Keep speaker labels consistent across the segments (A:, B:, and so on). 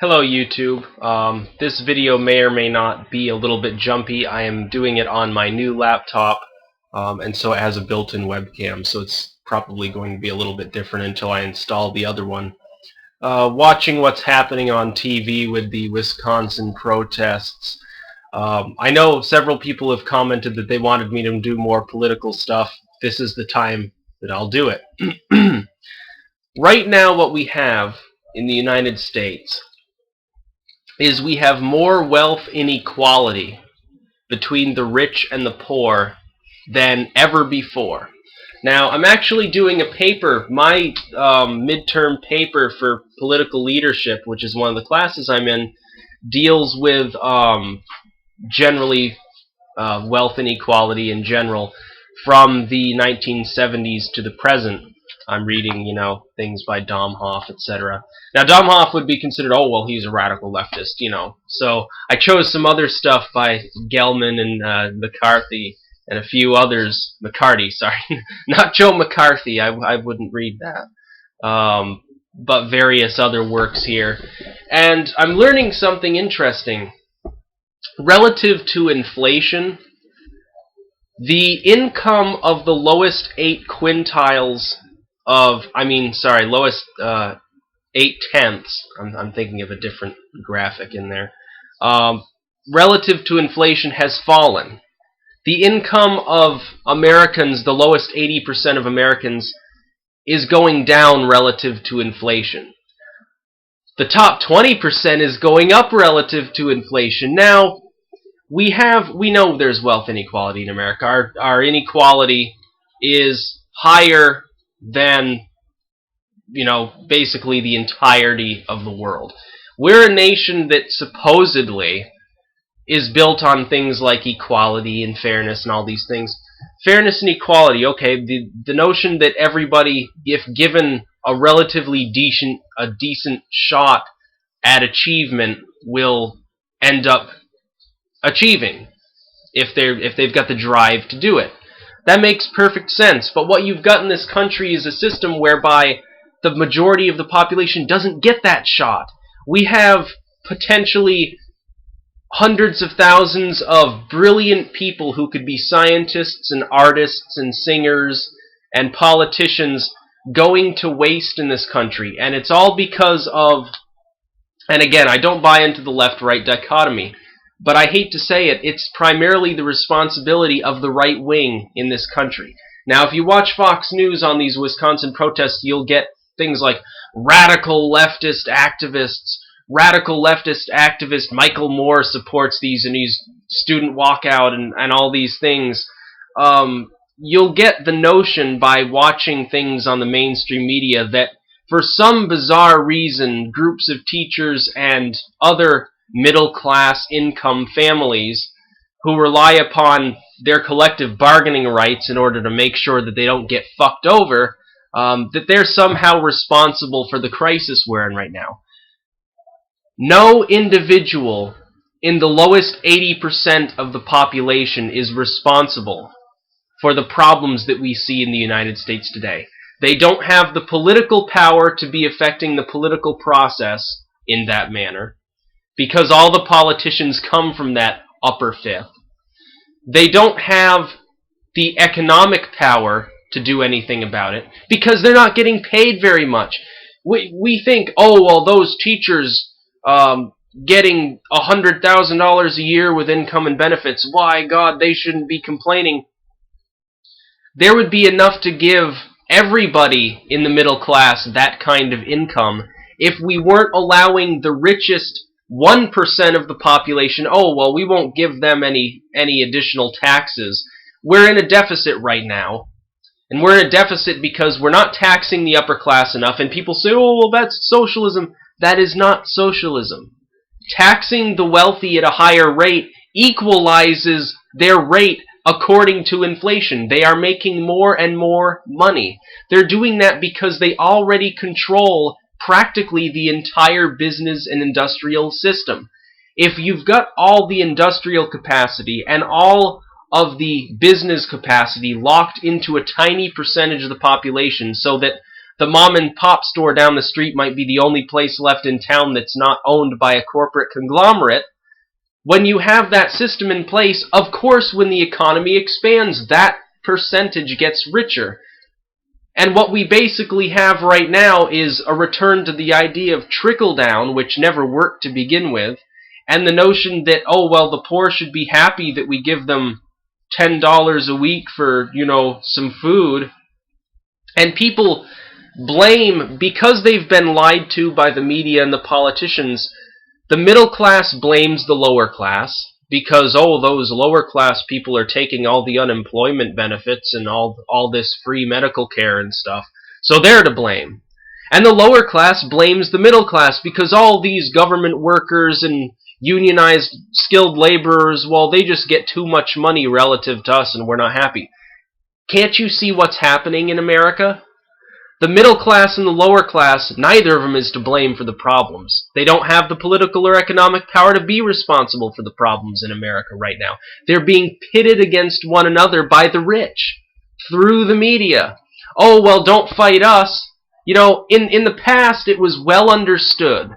A: Hello YouTube. This video may or may not be a little bit jumpy. I am doing it on my new laptop, and so it has a built-in webcam, so it's probably going to be a little bit different until I install the other one. Watching what's happening on TV with the Wisconsin protests, I know several people have commented that they wanted me to do more political stuff. This is the time that I'll do it. Right now what we have in the United States is we have more wealth inequality between the rich and the poor than ever before. Now, I'm actually doing a paper, my midterm paper for political leadership, which is one of the classes I'm in, deals with generally wealth inequality in general from the 1970s to the present. I'm reading, things by Domhoff, etc. Now, Domhoff would be considered, oh, well, he's a radical leftist, So I chose some other stuff by Gelman and McCarthy and a few others. McCarty, sorry. Not Joe McCarthy. I wouldn't read that. But various other works here. And I'm learning something interesting. Relative to inflation, the income of the lowest 8 quintiles lowest 8/10ths. I'm thinking of a different graphic in there. Relative to inflation has fallen. The income of Americans, the lowest 80% of Americans, is going down relative to inflation. The top 20% is going up relative to inflation. Now, we know there's wealth inequality in America. Our inequality is higher than, basically the entirety of the world. We're a nation that supposedly is built on things like equality and fairness and all these things. Fairness and equality, okay, the notion that everybody, if given a relatively decent shot at achievement, will end up achieving if they've got the drive to do it. That makes perfect sense, but what you've got in this country is a system whereby the majority of the population doesn't get that shot. We have potentially hundreds of thousands of brilliant people who could be scientists and artists and singers and politicians going to waste in this country, and it's all because of, and again, I don't buy into the left-right dichotomy, but I hate to say it, it's primarily the responsibility of the right wing in this country. Now, if you watch Fox News on these Wisconsin protests, you'll get things like radical leftist activist Michael Moore supports these, and he's student walkout and all these things. You'll get the notion by watching things on the mainstream media that for some bizarre reason, groups of teachers and other middle-class income families who rely upon their collective bargaining rights in order to make sure that they don't get fucked over, that they're somehow responsible for the crisis we're in right now. No individual in the lowest 80% of the population is responsible for the problems that we see in the United States today. They don't have the political power to be affecting the political process in that manner, because all the politicians come from that upper fifth. They don't have the economic power to do anything about it, because they're not getting paid very much. We think, oh, well, those teachers getting $100,000 a year with income and benefits, why, God, they shouldn't be complaining. There would be enough to give everybody in the middle class that kind of income if we weren't allowing the richest 1% of the population, oh, well, we won't give them any additional taxes. We're in a deficit right now. And we're in a deficit because we're not taxing the upper class enough. And people say, oh, well, that's socialism. That is not socialism. Taxing the wealthy at a higher rate equalizes their rate according to inflation. They are making more and more money. They're doing that because they already control practically the entire business and industrial system. If you've got all the industrial capacity and all of the business capacity locked into a tiny percentage of the population so that the mom and pop store down the street might be the only place left in town that's not owned by a corporate conglomerate. When you have that system in place, of course, when the economy expands, that percentage gets richer. And what we basically have right now is a return to the idea of trickle-down, which never worked to begin with, and the notion that, oh, well, the poor should be happy that we give them $10 a week for, some food. And people blame, because they've been lied to by the media and the politicians, the middle class blames the lower class because, oh, those lower class people are taking all the unemployment benefits and all this free medical care and stuff, so they're to blame. And the lower class blames the middle class because all these government workers and unionized skilled laborers, well, they just get too much money relative to us and we're not happy. Can't you see what's happening in America? The middle class and the lower class, neither of them is to blame for the problems. They don't have the political or economic power to be responsible for the problems in America right now. They're being pitted against one another by the rich through the media. Oh, well, don't fight us. In the past, it was well understood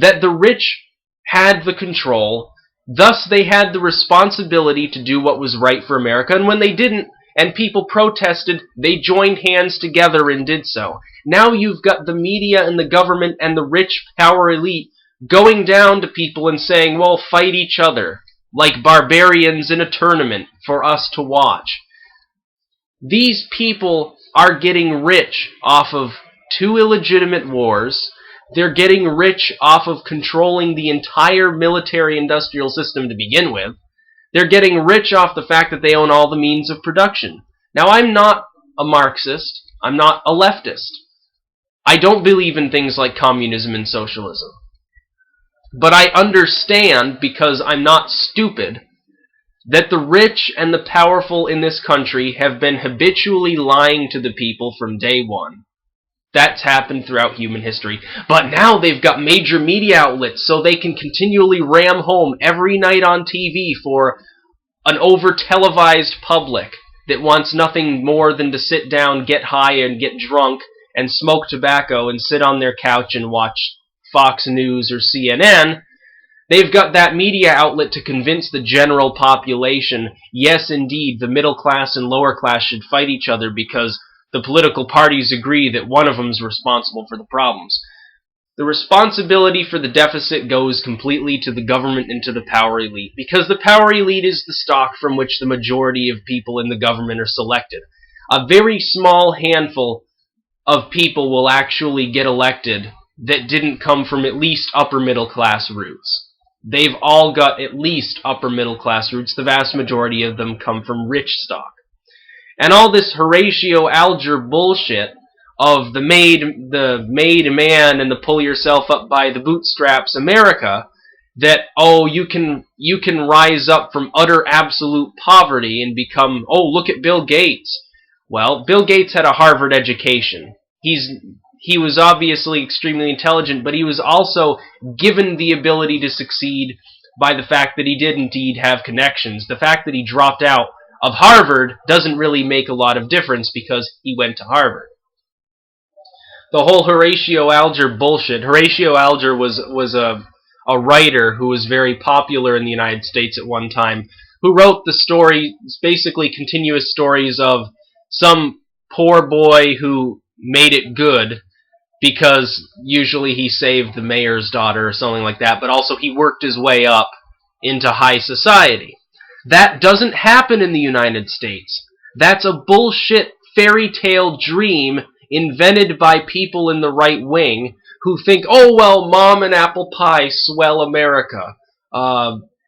A: that the rich had the control, thus they had the responsibility to do what was right for America, and when they didn't, and people protested, they joined hands together and did so. Now you've got the media and the government and the rich power elite going down to people and saying, well, fight each other, like barbarians in a tournament for us to watch. These people are getting rich off of two illegitimate wars. They're getting rich off of controlling the entire military-industrial system to begin with. They're getting rich off the fact that they own all the means of production. Now, I'm not a Marxist. I'm not a leftist. I don't believe in things like communism and socialism. But I understand, because I'm not stupid, that the rich and the powerful in this country have been habitually lying to the people from day one. That's happened throughout human history. But now they've got major media outlets, so they can continually ram home every night on TV for an over-televised public that wants nothing more than to sit down, get high, and get drunk, and smoke tobacco, and sit on their couch and watch Fox News or CNN. They've got that media outlet to convince the general population, yes, indeed, the middle class and lower class should fight each other because the political parties agree that one of them is responsible for the problems. The responsibility for the deficit goes completely to the government and to the power elite, because the power elite is the stock from which the majority of people in the government are selected. A very small handful of people will actually get elected that didn't come from at least upper middle class roots. They've all got at least upper middle class roots. The vast majority of them come from rich stock. And all this Horatio Alger bullshit of the made man and the pull yourself up by the bootstraps America, that, oh, you can rise up from utter absolute poverty and become, oh, look at Bill Gates. Well, Bill Gates had a Harvard education. He was obviously extremely intelligent, but he was also given the ability to succeed by the fact that he did indeed have connections. The fact that he dropped out of Harvard doesn't really make a lot of difference because he went to Harvard. The whole Horatio Alger bullshit. Horatio Alger was a writer who was very popular in the United States at one time, who wrote the story, basically continuous stories of some poor boy who made it good because usually he saved the mayor's daughter or something like that, but also he worked his way up into high society. That doesn't happen in the United States. That's a bullshit fairy tale dream invented by people in the right wing who think, oh, well, mom and apple pie swell America.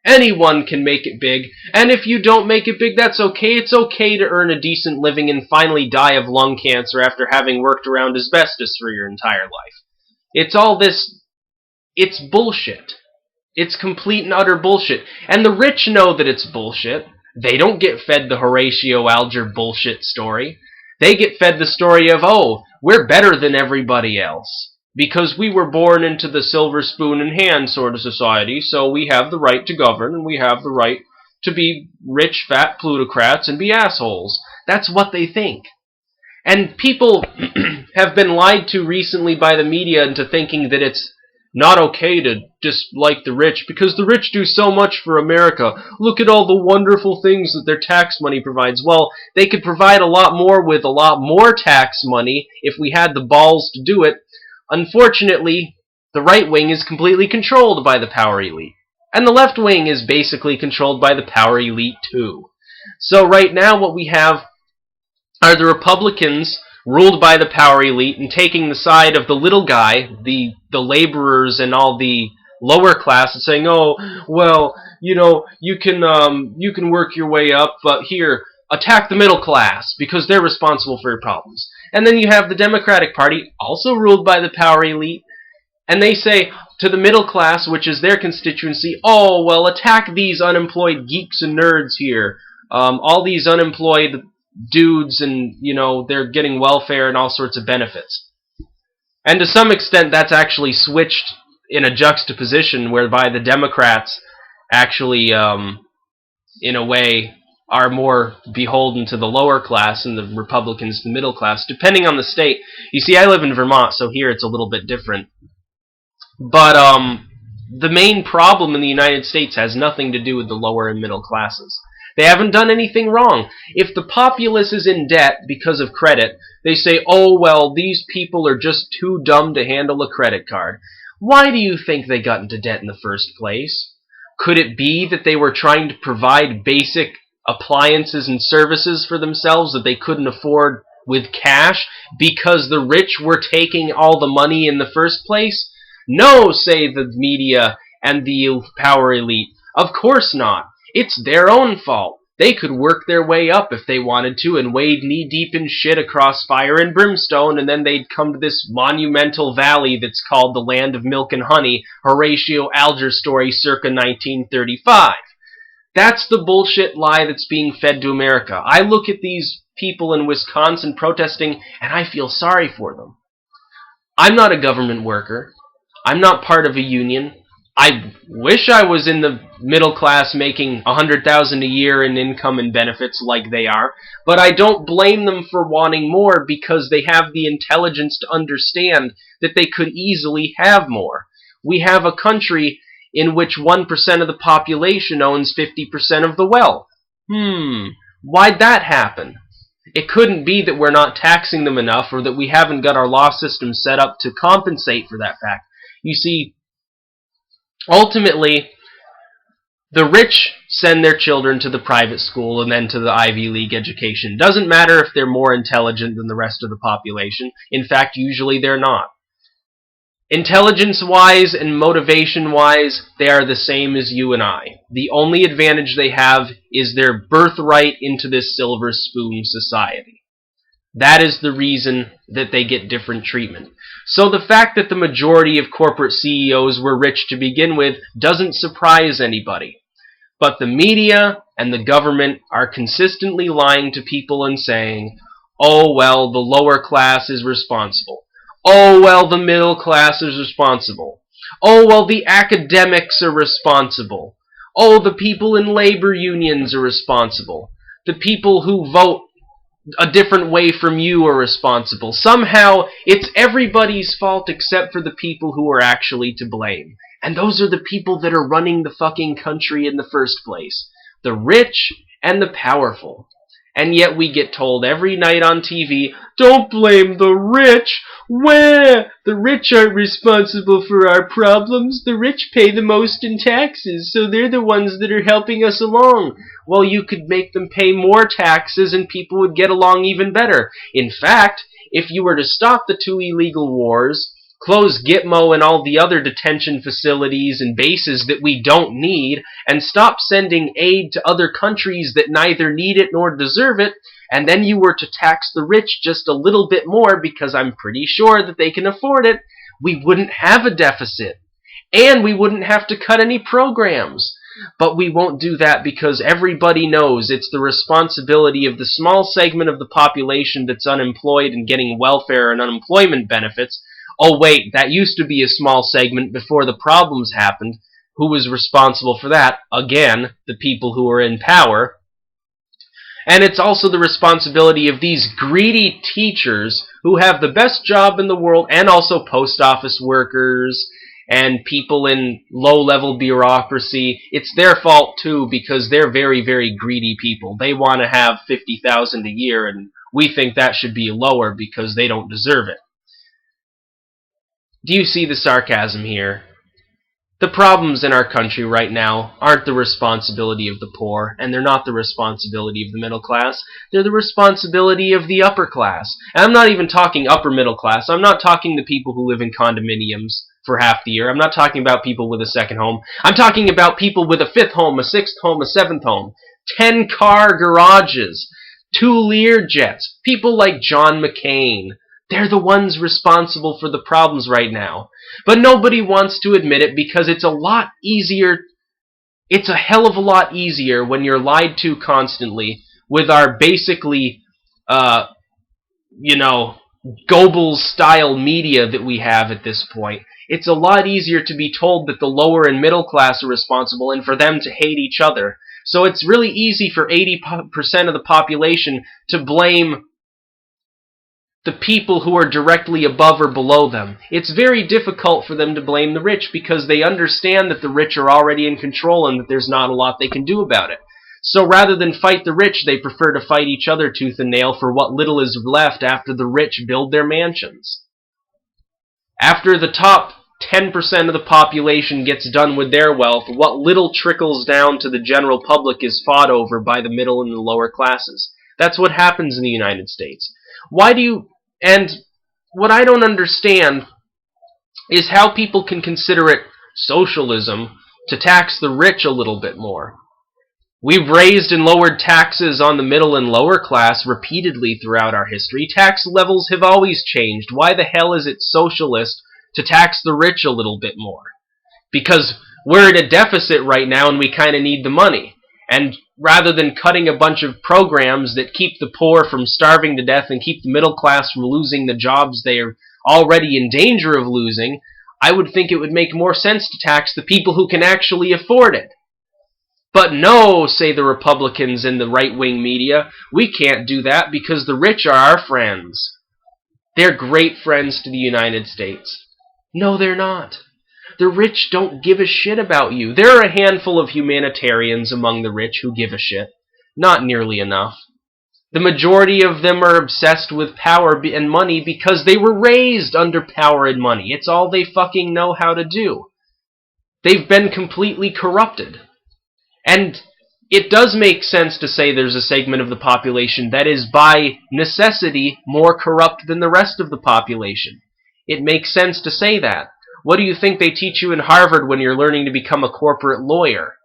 A: Anyone can make it big, and if you don't make it big, that's okay. It's okay to earn a decent living and finally die of lung cancer after having worked around asbestos for your entire life. It's all this, it's bullshit. It's complete and utter bullshit. And the rich know that it's bullshit. They don't get fed the Horatio Alger bullshit story. They get fed the story of, oh, we're better than everybody else because we were born into the silver spoon in hand sort of society, so we have the right to govern and we have the right to be rich, fat plutocrats and be assholes. That's what they think. And people have been lied to recently by the media into thinking that it's not okay to dislike the rich because the rich do so much for America. Look at all the wonderful things that their tax money provides. Well, they could provide a lot more with a lot more tax money if we had the balls to do it. Unfortunately, the right wing is completely controlled by the power elite. And the left wing is basically controlled by the power elite too. So right now what we have are the Republicans ruled by the power elite and taking the side of the little guy, the laborers and all the lower class, and saying, "Oh, well, you can work your way up, but here, attack the middle class because they're responsible for your problems." And then you have the Democratic Party, also ruled by the power elite, and they say to the middle class, which is their constituency, "Oh, well, attack these unemployed geeks and nerds here. All these unemployed dudes, and they're getting welfare and all sorts of benefits." And to some extent that's actually switched in a juxtaposition whereby the Democrats actually in a way are more beholden to the lower class and the Republicans the middle class, depending on the state. You see, I live in Vermont, so here it's a little bit different. But the main problem in the United States has nothing to do with the lower and middle classes. They haven't done anything wrong. If the populace is in debt because of credit, they say, "Oh, well, these people are just too dumb to handle a credit card." Why do you think they got into debt in the first place? Could it be that they were trying to provide basic appliances and services for themselves that they couldn't afford with cash because the rich were taking all the money in the first place? No, say the media and the power elite. Of course not. It's their own fault. They could work their way up if they wanted to and wade knee-deep in shit across fire and brimstone, and then they'd come to this monumental valley that's called the Land of Milk and Honey, Horatio Alger story circa 1935. That's the bullshit lie that's being fed to America. I look at these people in Wisconsin protesting, and I feel sorry for them. I'm not a government worker. I'm not part of a union. I wish I was in the middle class making $100,000 a year in income and benefits like they are, but I don't blame them for wanting more because they have the intelligence to understand that they could easily have more. We have a country in which 1% of the population owns 50% of the wealth. Why'd that happen? It couldn't be that we're not taxing them enough or that we haven't got our law system set up to compensate for that fact. You see, ultimately, the rich send their children to the private school and then to the Ivy League education. Doesn't matter if they're more intelligent than the rest of the population. In fact, usually they're not. Intelligence-wise and motivation-wise, they are the same as you and I. The only advantage they have is their birthright into this silver spoon society. That is the reason that they get different treatment. So the fact that the majority of corporate CEOs were rich to begin with doesn't surprise anybody. But the media and the government are consistently lying to people and saying, "Oh, well, the lower class is responsible. Oh, well, the middle class is responsible. Oh, well, the academics are responsible. Oh, the people in labor unions are responsible. The people who vote a different way from you are responsible. Somehow, it's everybody's fault except for the people who are actually to blame. And those are the people that are running the fucking country in the first place. The rich and the powerful. And yet we get told every night on TV, don't blame the rich. Where? The rich aren't responsible for our problems. The rich pay the most in taxes, so they're the ones that are helping us along. Well, you could make them pay more taxes and people would get along even better. In fact, if you were to stop the two illegal wars, close Gitmo and all the other detention facilities and bases that we don't need, and stop sending aid to other countries that neither need it nor deserve it, and then you were to tax the rich just a little bit more because I'm pretty sure that they can afford it, we wouldn't have a deficit. And we wouldn't have to cut any programs. But we won't do that because everybody knows it's the responsibility of the small segment of the population that's unemployed and getting welfare and unemployment benefits. Oh wait, that used to be a small segment before the problems happened. Who was responsible for that? Again, the people who are in power. And it's also the responsibility of these greedy teachers who have the best job in the world, and also post office workers and people in low-level bureaucracy. It's their fault too, because they're very, very greedy people. They want to have $50,000 a year, and we think that should be lower because they don't deserve it. Do you see the sarcasm here? The problems in our country right now aren't the responsibility of the poor, and they're not the responsibility of the middle class. They're the responsibility of the upper class. And I'm not even talking upper middle class. I'm not talking the people who live in condominiums for half the year. I'm not talking about people with a second home. I'm talking about people with a fifth home, a sixth home, a seventh home, 10-car garages, 2 Learjets, people like John McCain. They're the ones responsible for the problems right now. But nobody wants to admit it because it's a lot easier. It's a hell of a lot easier when you're lied to constantly with our basically, Goebbels-style media that we have at this point. It's a lot easier to be told that the lower and middle class are responsible and for them to hate each other. So it's really easy for 80% of the population to blame the people who are directly above or below them. It's very difficult for them to blame the rich because they understand that the rich are already in control and that there's not a lot they can do about it. So rather than fight the rich, they prefer to fight each other tooth and nail for what little is left after the rich build their mansions. After the top 10% of the population gets done with their wealth, what little trickles down to the general public is fought over by the middle and the lower classes. That's what happens in the United States. And what I don't understand is how people can consider it socialism to tax the rich a little bit more. We've raised and lowered taxes on the middle and lower class repeatedly throughout our history. Tax levels have always changed. Why the hell is it socialist to tax the rich a little bit more? Because we're in a deficit right now and we kind of need the money. And rather than cutting a bunch of programs that keep the poor from starving to death and keep the middle class from losing the jobs they are already in danger of losing, I would think it would make more sense to tax the people who can actually afford it. But no, say the Republicans and the right-wing media, we can't do that because the rich are our friends. They're great friends to the United States. No, they're not. The rich don't give a shit about you. There are a handful of humanitarians among the rich who give a shit. Not nearly enough. The majority of them are obsessed with power and money because they were raised under power and money. It's all they fucking know how to do. They've been completely corrupted. And it does make sense to say there's a segment of the population that is by necessity more corrupt than the rest of the population. It makes sense to say that. What do you think they teach you in Harvard when you're learning to become a corporate lawyer?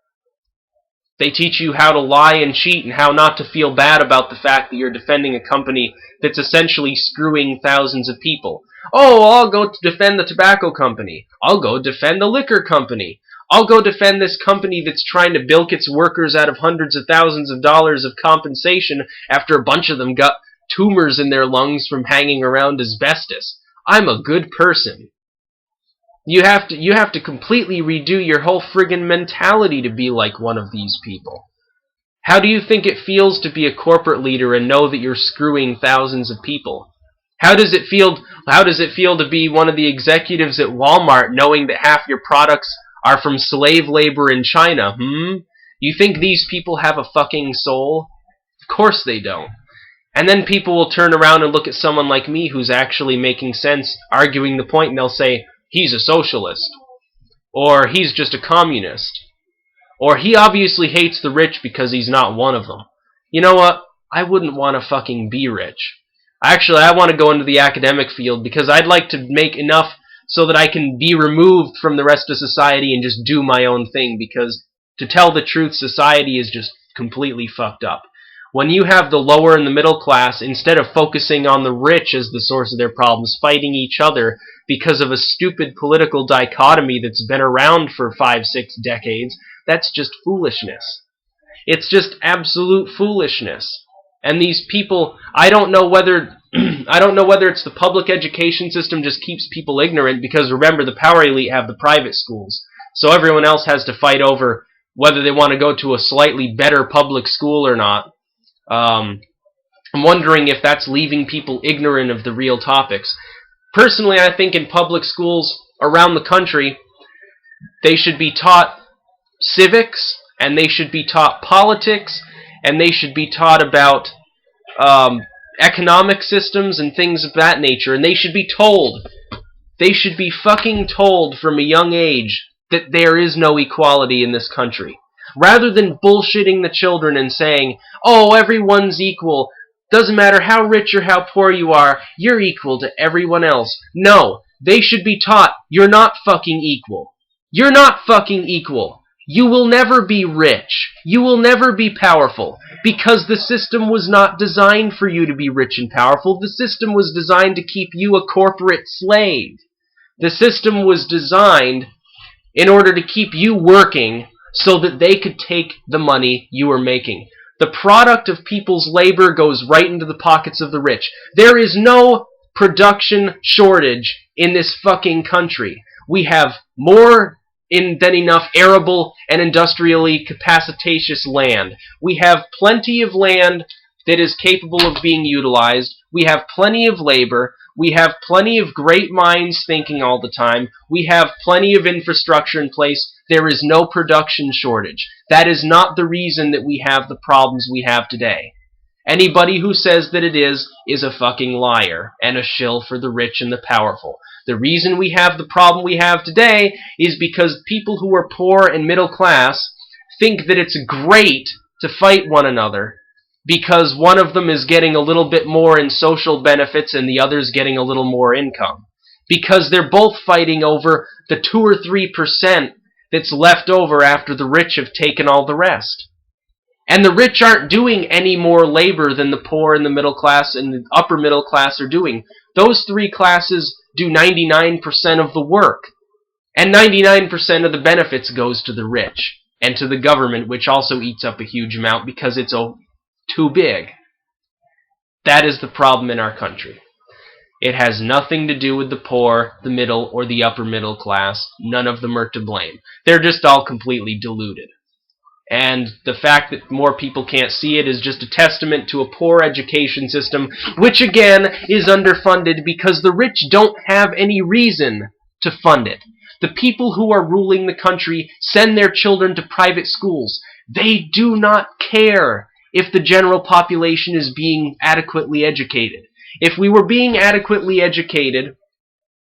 A: They teach you how to lie and cheat and how not to feel bad about the fact that you're defending a company that's essentially screwing thousands of people. Oh, I'll go defend the tobacco company. I'll go defend the liquor company. I'll go defend this company that's trying to bilk its workers out of hundreds of thousands of dollars of compensation after a bunch of them got tumors in their lungs from hanging around asbestos. I'm a good person. You have to completely redo your whole friggin' mentality to be like one of these people. How do you think it feels to be a corporate leader and know that you're screwing thousands of people? How does it feel to be one of the executives at Walmart knowing that half your products are from slave labor in China? You think these people have a fucking soul? Of course they don't. And then people will turn around and look at someone like me who's actually making sense, arguing the point, and they'll say, he's a socialist. Or he's just a communist. Or he obviously hates the rich because he's not one of them. You know what? I wouldn't want to fucking be rich. Actually, I want to go into the academic field because I'd like to make enough so that I can be removed from the rest of society and just do my own thing, because to tell the truth, society is just completely fucked up. When you have the lower and the middle class, instead of focusing on the rich as the source of their problems, fighting each other because of a stupid political dichotomy that's been around for 5-6 decades, that's just foolishness. It's just absolute foolishness. And these people, I don't know whether it's the public education system just keeps people ignorant, because remember, the power elite have the private schools. So everyone else has to fight over whether they want to go to a slightly better public school or not. I'm wondering if that's leaving people ignorant of the real topics. Personally, I think in public schools around the country, they should be taught civics, and they should be taught politics, and they should be taught about um, economic systems and things of that nature, and they should be told, they should be fucking told from a young age that there is no equality in this country. Rather than bullshitting the children and saying, oh, everyone's equal, doesn't matter how rich or how poor you are, you're equal to everyone else. No, they should be taught, you're not fucking equal. You're not fucking equal. You will never be rich. You will never be powerful. Because the system was not designed for you to be rich and powerful. The system was designed to keep you a corporate slave. The system was designed in order to keep you working so that they could take the money you were making. The product of people's labor goes right into the pockets of the rich. There is no production shortage in this fucking country. We have more than enough arable and industrially capacitatious land. We have plenty of land that is capable of being utilized. We have plenty of labor. We have plenty of great minds thinking all the time. We have plenty of infrastructure in place. There is no production shortage. That is not the reason that we have the problems we have today. Anybody who says that it is a fucking liar and a shill for the rich and the powerful. The reason we have the problem we have today is because people who are poor and middle class think that it's great to fight one another because one of them is getting a little bit more in social benefits and the other's getting a little more income. Because they're both fighting over the 2 or 3% that's left over after the rich have taken all the rest. And the rich aren't doing any more labor than the poor and the middle class and the upper middle class are doing. Those three classes do 99% of the work. And 99% of the benefits goes to the rich and to the government, which also eats up a huge amount because it's too big. That is the problem in our country. It has nothing to do with the poor, the middle, or the upper middle class. None of them are to blame. They're just all completely deluded. And the fact that more people can't see it is just a testament to a poor education system, which again is underfunded because the rich don't have any reason to fund it. The people who are ruling the country send their children to private schools. They do not care if the general population is being adequately educated. If we were being adequately educated,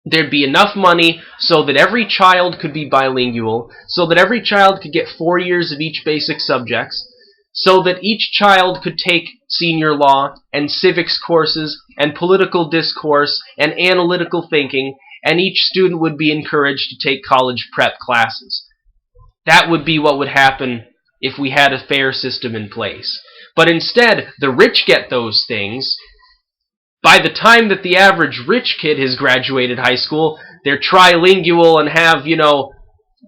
A: there'd be enough money so that every child could be bilingual, so that every child could get 4 years of each basic subjects, so that each child could take senior law and civics courses and political discourse and analytical thinking, and each student would be encouraged to take college prep classes. That would be what would happen if we had a fair system in place. But instead, the rich get those things. By the time that the average rich kid has graduated high school, they're trilingual and have,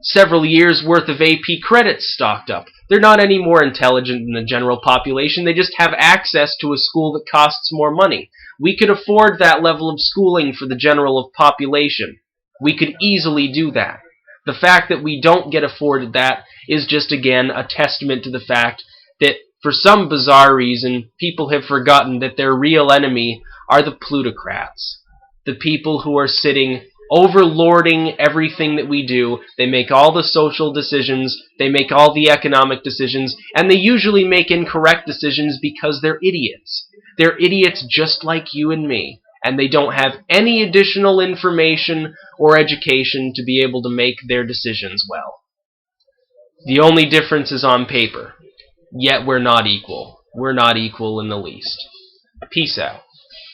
A: several years worth of AP credits stocked up. They're not any more intelligent than the general population. They just have access to a school that costs more money. We could afford that level of schooling for the general population. We could easily do that. The fact that we don't get afforded that is just, again, a testament to the fact that, for some bizarre reason, people have forgotten that their real enemy are the plutocrats, the people who are sitting overlording everything that we do. They make all the social decisions, they make all the economic decisions, and they usually make incorrect decisions because they're idiots. They're idiots just like you and me, and they don't have any additional information or education to be able to make their decisions well. The only difference is on paper, yet we're not equal. We're not equal in the least. Peace out.